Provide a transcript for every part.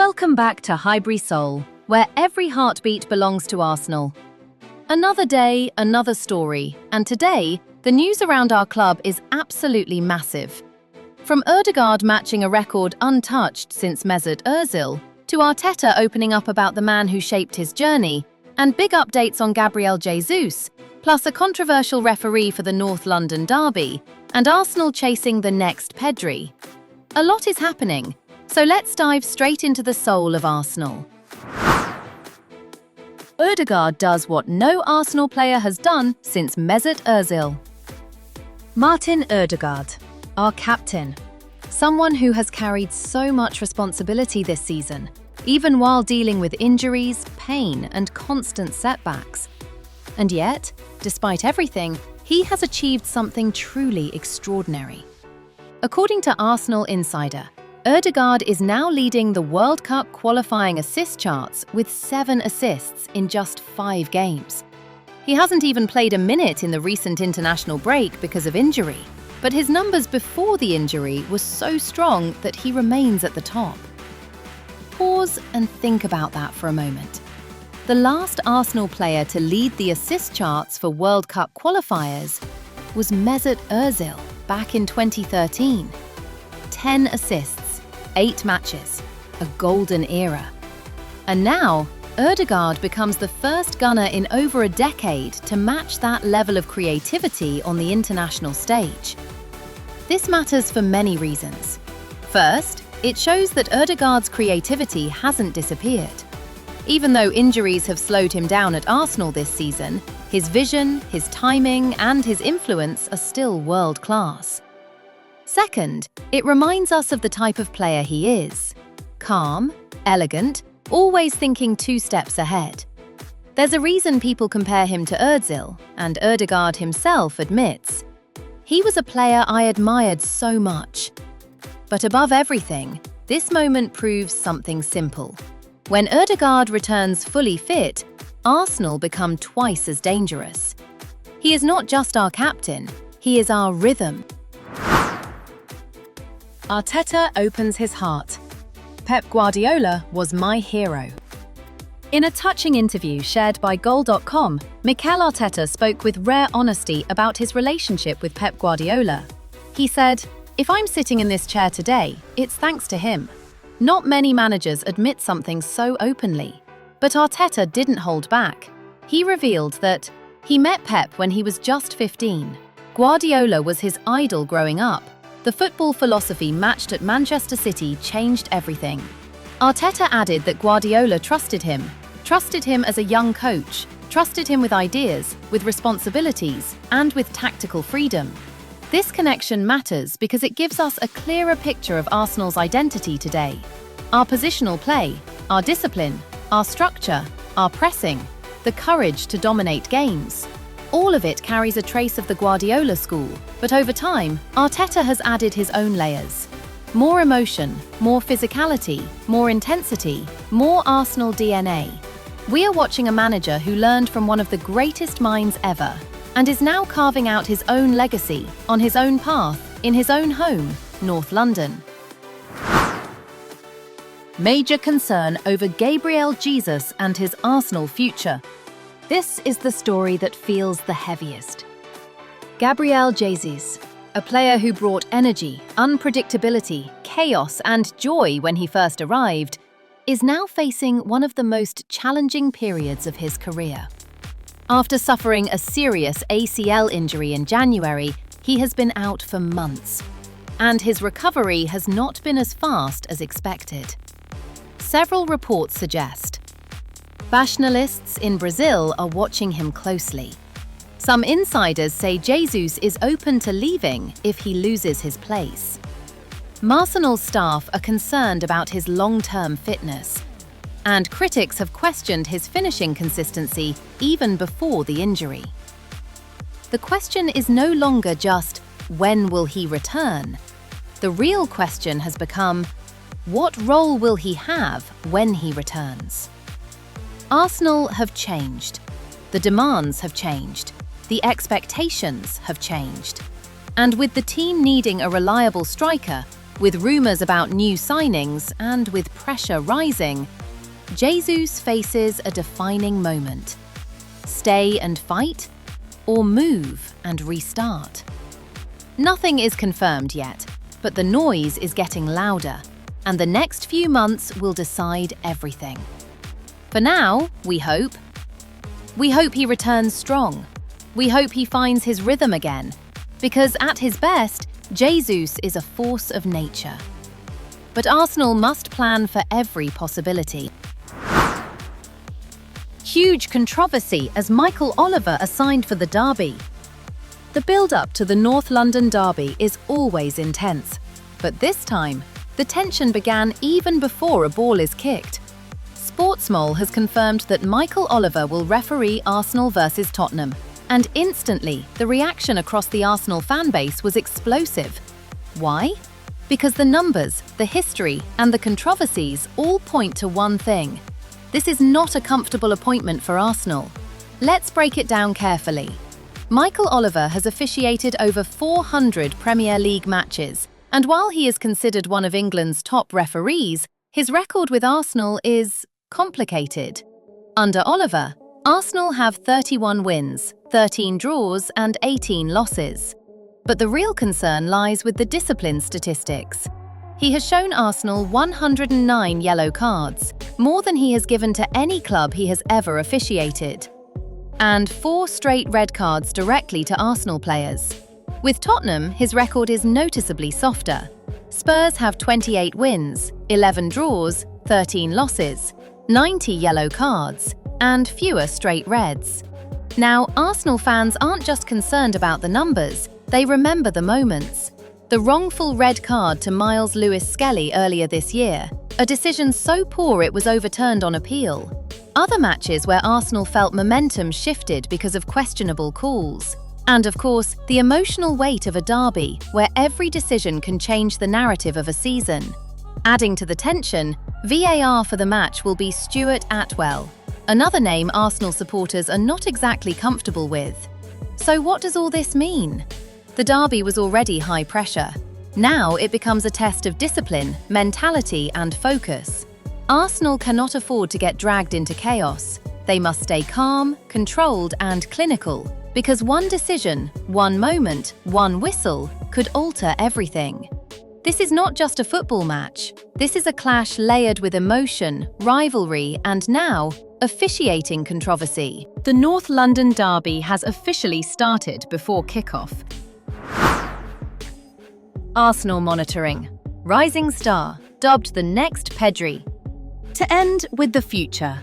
Welcome back to HighburySoul, where every heartbeat belongs to Arsenal. Another day, another story, and today, the news around our club is absolutely massive. From Ødegaard matching a record untouched since Mesut Özil, to Arteta opening up about the man who shaped his journey, and big updates on Gabriel Jesus, plus a controversial referee for the North London derby, and Arsenal chasing the next Pedri. A lot is happening, so let's dive straight into the soul of Arsenal. Odegaard does what no Arsenal player has done since Mesut Özil. Martin Ødegaard, our captain. Someone who has carried so much responsibility this season, even while dealing with injuries, pain, and constant setbacks. And yet, despite everything, he has achieved something truly extraordinary. According to Arsenal Insider, Ødegaard is now leading the World Cup qualifying assist charts with 7 assists in just 5 games. He hasn't even played a minute in the recent international break because of injury, but his numbers before the injury were so strong that he remains at the top. Pause and think about that for a moment. The last Arsenal player to lead the assist charts for World Cup qualifiers was Mesut Özil back in 2013. 10 assists, 8 matches, a golden era. And now, Ødegaard becomes the first gunner in over a decade to match that level of creativity on the international stage. This matters for many reasons. First, it shows that Ødegaard's creativity hasn't disappeared. Even though injuries have slowed him down at Arsenal this season, his vision, his timing, and his influence are still world-class. Second, it reminds us of the type of player he is. Calm, elegant, always thinking 2 steps ahead. There's a reason people compare him to Özil, and Ødegaard himself admits, "He was a player I admired so much." But above everything, this moment proves something simple. When Ødegaard returns fully fit, Arsenal become twice as dangerous. He is not just our captain, he is our rhythm. Arteta opens his heart. Pep Guardiola was my hero. In a touching interview shared by Goal.com, Mikel Arteta spoke with rare honesty about his relationship with Pep Guardiola. He said, "If I'm sitting in this chair today, it's thanks to him." Not many managers admit something so openly. But Arteta didn't hold back. He revealed that he met Pep when he was just 15. Guardiola was his idol growing up. The football philosophy matched at Manchester City changed everything. Arteta added that Guardiola trusted him as a young coach, trusted him with ideas, with responsibilities, and with tactical freedom. This connection matters because it gives us a clearer picture of Arsenal's identity today. Our positional play, our discipline, our structure, our pressing, the courage to dominate games. All of it carries a trace of the Guardiola school, but over time, Arteta has added his own layers. More emotion, more physicality, more intensity, more Arsenal DNA. We are watching a manager who learned from one of the greatest minds ever, and is now carving out his own legacy, on his own path, in his own home, North London. Major concern over Gabriel Jesus and his Arsenal future. This is the story that feels the heaviest. Gabriel Jesus, a player who brought energy, unpredictability, chaos, and joy when he first arrived, is now facing one of the most challenging periods of his career. After suffering a serious ACL injury in January, he has been out for months, and his recovery has not been as fast as expected. Several reports suggest nationalists in Brazil are watching him closely. Some insiders say Jesus is open to leaving if he loses his place. Arsenal's staff are concerned about his long-term fitness, and critics have questioned his finishing consistency even before the injury. The question is no longer just, when will he return? The real question has become, what role will he have when he returns? Arsenal have changed. The demands have changed. The expectations have changed. And with the team needing a reliable striker, With rumours about new signings and with pressure rising, Jesus faces a defining moment. Stay and fight, or move and restart? Nothing is confirmed yet, but the noise is getting louder, and the next few months will decide everything. For now, we hope. We hope he returns strong. We hope he finds his rhythm again, because at his best, Jesus is a force of nature. But Arsenal must plan for every possibility. Huge controversy as Mikel Oliver assigned for the derby. The build-up to the North London derby is always intense, but this time, the tension began even before a ball is kicked. Sportsmole has confirmed that Mikel Oliver will referee Arsenal versus Tottenham, and instantly, the reaction across the Arsenal fanbase was explosive. Why? Because the numbers, the history, and the controversies all point to one thing. This is not a comfortable appointment for Arsenal. Let's break it down carefully. Mikel Oliver has officiated over 400 Premier League matches, and while he is considered one of England's top referees, his record with Arsenal is complicated. Under Oliver, Arsenal have 31 wins, 13 draws, and 18 losses. But the real concern lies with the discipline statistics. He has shown Arsenal 109 yellow cards, more than he has given to any club he has ever officiated, and 4 straight red cards directly to Arsenal players. With Tottenham, his record is noticeably softer. Spurs have 28 wins, 11 draws, 13 losses, 90 yellow cards, and fewer straight reds. Now, Arsenal fans aren't just concerned about the numbers, they remember the moments. The wrongful red card to Miles Lewis-Skelly earlier this year, a decision so poor it was overturned on appeal. Other matches where Arsenal felt momentum shifted because of questionable calls. And of course, the emotional weight of a derby, where every decision can change the narrative of a season. Adding to the tension, VAR for the match will be Stuart Atwell, another name Arsenal supporters are not exactly comfortable with. So what does all this mean? The derby was already high pressure. Now it becomes a test of discipline, mentality, and focus. Arsenal cannot afford to get dragged into chaos. They must stay calm, controlled, and clinical, because one decision, one moment, one whistle could alter everything. This is not just a football match. This is a clash layered with emotion, rivalry, and now, officiating controversy. The North London derby has officially started before kickoff. Arsenal monitoring. Rising star, dubbed the next Pedri. To end with the future.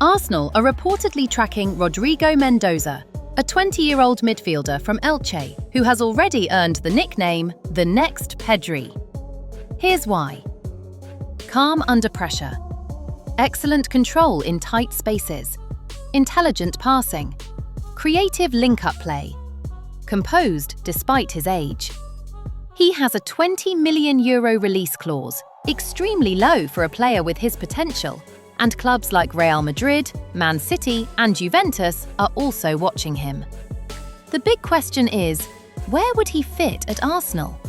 Arsenal are reportedly tracking Rodrigo Mendoza, a 20-year-old midfielder from Elche, who has already earned the nickname the next Pedri. Here's why. Calm under pressure. Excellent control in tight spaces. Intelligent passing. Creative link-up play. Composed despite his age. He has a €20 million release clause, extremely low for a player with his potential, and clubs like Real Madrid, Man City, and Juventus are also watching him. The big question is, where would he fit at Arsenal?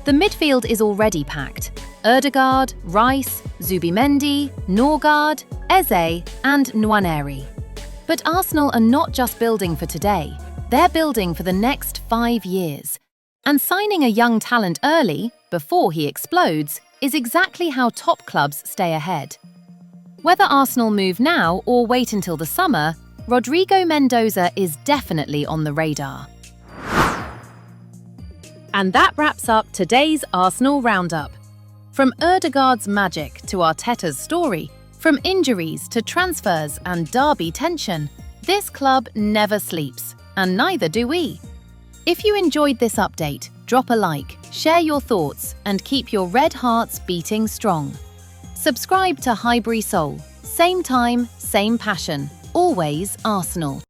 The midfield is already packed. Ødegaard, Rice, Zubimendi, Norway, Eze, and Nwaneri. But Arsenal are not just building for today, they're building for the next 5 years. And signing a young talent early, before he explodes, is exactly how top clubs stay ahead. Whether Arsenal move now or wait until the summer, Rodrigo Mendoza is definitely on the radar. And that wraps up today's Arsenal Roundup. From Ødegaard's magic to Arteta's story, from injuries to transfers and derby tension, this club never sleeps, and neither do we. If you enjoyed this update, drop a like, share your thoughts, and keep your red hearts beating strong. Subscribe to HighburySoul. Same time, same passion. Always Arsenal.